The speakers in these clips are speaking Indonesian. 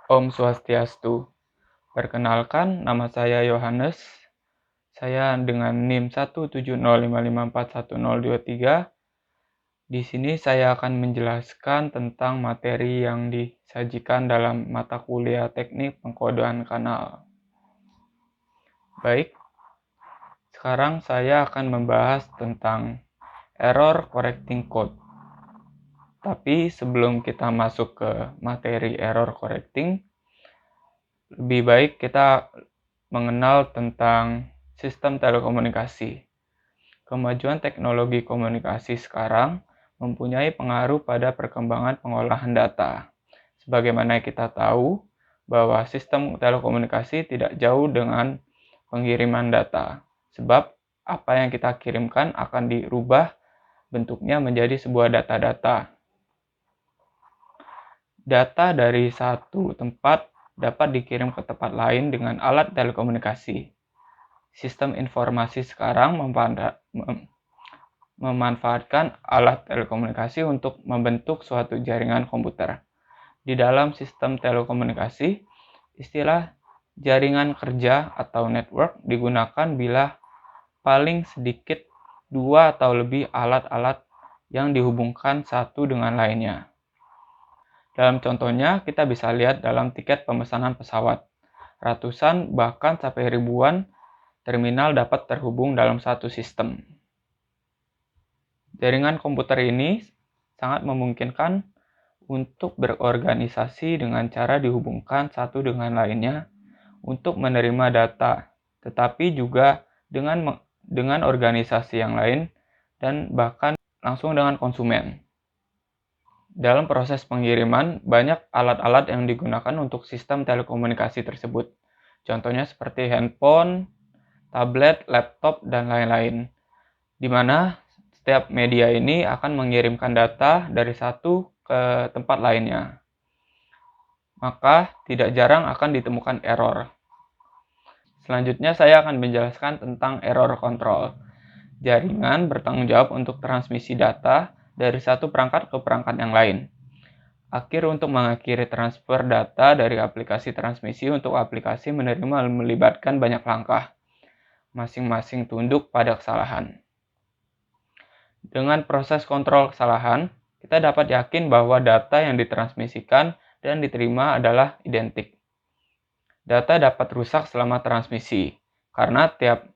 Om Swastiastu. Perkenalkan, nama saya Yohanes. Saya dengan NIM 17055411023. Di sini saya akan menjelaskan tentang materi yang disajikan dalam mata kuliah Teknik Pengkodean Kanal. Baik, sekarang saya akan membahas tentang error correcting code. Tapi sebelum kita masuk ke materi error correcting, lebih baik kita mengenal tentang sistem telekomunikasi. Kemajuan teknologi komunikasi sekarang mempunyai pengaruh pada perkembangan pengolahan data. Sebagaimana kita tahu bahwa sistem telekomunikasi tidak jauh dengan pengiriman data, sebab apa yang kita kirimkan akan dirubah bentuknya menjadi sebuah data-data. Data dari satu tempat dapat dikirim ke tempat lain dengan alat telekomunikasi. Sistem informasi sekarang memanfaatkan alat telekomunikasi untuk membentuk suatu jaringan komputer. Di dalam sistem telekomunikasi, istilah jaringan kerja atau network digunakan bila paling sedikit dua atau lebih alat-alat yang dihubungkan satu dengan lainnya. Dalam contohnya, kita bisa lihat dalam tiket pemesanan pesawat. Ratusan bahkan sampai ribuan terminal dapat terhubung dalam satu sistem. Jaringan komputer ini sangat memungkinkan untuk berorganisasi dengan cara dihubungkan satu dengan lainnya untuk menerima data, tetapi juga dengan organisasi yang lain dan bahkan langsung dengan konsumen. Dalam proses pengiriman, banyak alat-alat yang digunakan untuk sistem telekomunikasi tersebut. Contohnya seperti handphone, tablet, laptop, dan lain-lain, di mana setiap media ini akan mengirimkan data dari satu ke tempat lainnya. Maka tidak jarang akan ditemukan error. Selanjutnya saya akan menjelaskan tentang error control. Jaringan bertanggung jawab untuk transmisi data dari satu perangkat ke perangkat yang lain. Akhir untuk mengakhiri transfer data dari aplikasi transmisi untuk aplikasi menerima melibatkan banyak langkah. Masing-masing tunduk pada kesalahan. Dengan proses kontrol kesalahan, kita dapat yakin bahwa data yang ditransmisikan dan diterima adalah identik. Data dapat rusak selama transmisi, karena tiap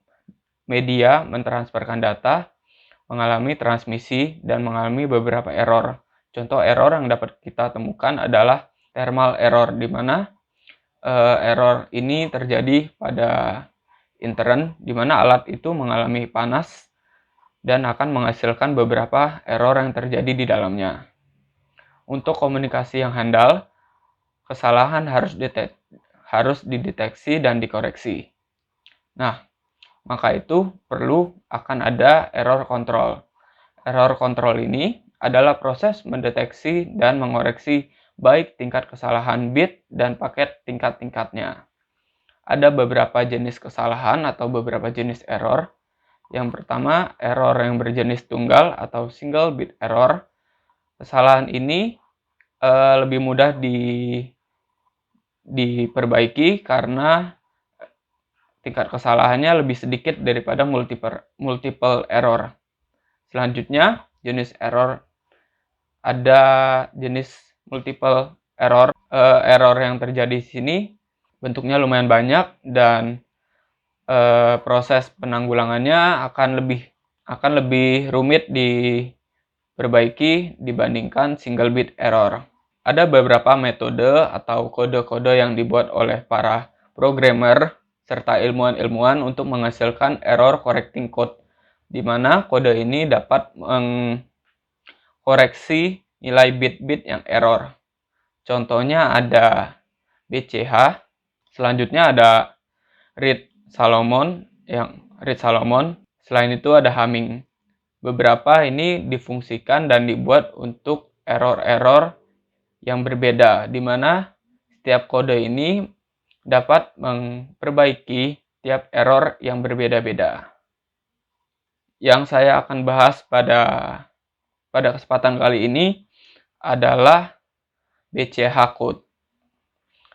media mentransferkan data, mengalami transmisi, dan mengalami beberapa error. Contoh error yang dapat kita temukan adalah thermal error, di mana error ini terjadi pada intern, di mana alat itu mengalami panas dan akan menghasilkan beberapa error yang terjadi di dalamnya. Untuk komunikasi yang handal, kesalahan harus dideteksi dan dikoreksi. Nah, maka itu perlu akan ada error control. Error control ini adalah proses mendeteksi dan mengoreksi baik tingkat kesalahan bit dan paket tingkat-tingkatnya. Ada beberapa jenis kesalahan atau beberapa jenis error. Yang pertama, error yang berjenis tunggal atau single bit error. Kesalahan ini lebih mudah diperbaiki karena tingkat kesalahannya lebih sedikit daripada multiple error. Selanjutnya, jenis error. Ada jenis multiple error. Error yang terjadi di sini bentuknya lumayan banyak dan proses penanggulangannya akan lebih rumit diperbaiki dibandingkan single bit error. Ada beberapa metode atau kode-kode yang dibuat oleh para programmer serta ilmuwan-ilmuwan untuk menghasilkan error correcting code, di mana kode ini dapat mengkoreksi nilai bit-bit yang error. Contohnya ada BCH, selanjutnya ada Reed Solomon, selain itu ada Hamming. Beberapa ini difungsikan dan dibuat untuk error-error yang berbeda, di mana setiap kode ini dapat memperbaiki tiap error yang berbeda-beda. Yang saya akan bahas pada kesempatan kali ini adalah BCH code.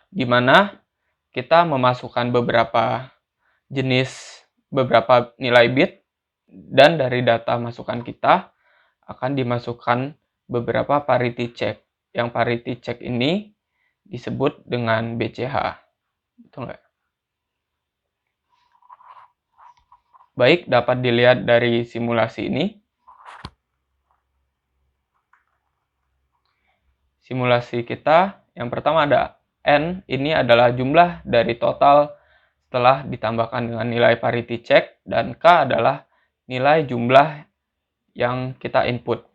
di mana kita memasukkan beberapa nilai bit, dan dari data masukan kita akan dimasukkan beberapa parity check. Yang parity check ini disebut dengan BCH. Betul nggak? Baik, dapat dilihat dari simulasi ini. Simulasi kita, yang pertama ada N, ini adalah jumlah dari total setelah ditambahkan dengan nilai parity check, dan K adalah nilai jumlah yang kita input.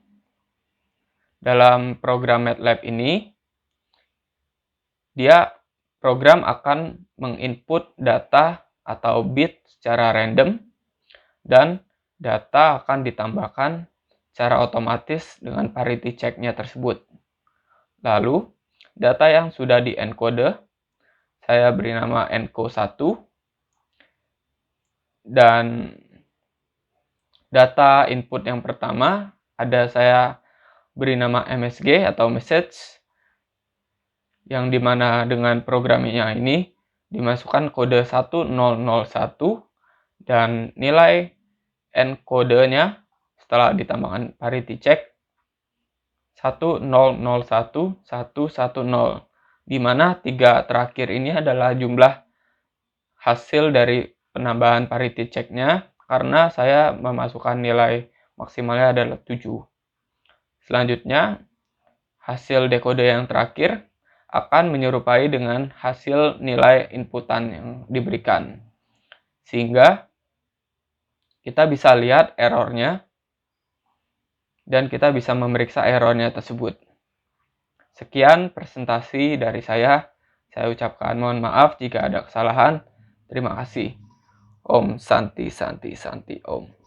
Dalam program MATLAB ini, program akan menginput data atau bit secara random, dan data akan ditambahkan secara otomatis dengan parity check-nya tersebut. Lalu, data yang sudah di-encode, saya beri nama ENCO1, dan data input yang pertama saya beri nama MSG atau message, yang dimana dengan programnya ini dimasukkan kode 1001 dan nilai encode-nya setelah ditambahkan parity check 1001 110, di mana 3 terakhir ini adalah jumlah hasil dari penambahan parity check-nya, karena saya memasukkan nilai maksimalnya adalah 7. Selanjutnya, hasil dekode yang terakhir akan menyerupai dengan hasil nilai inputan yang diberikan. Sehingga kita bisa lihat errornya, dan kita bisa memeriksa errornya tersebut. Sekian presentasi dari saya. Saya ucapkan mohon maaf jika ada kesalahan. Terima kasih. Om Santi Santi Santi Om.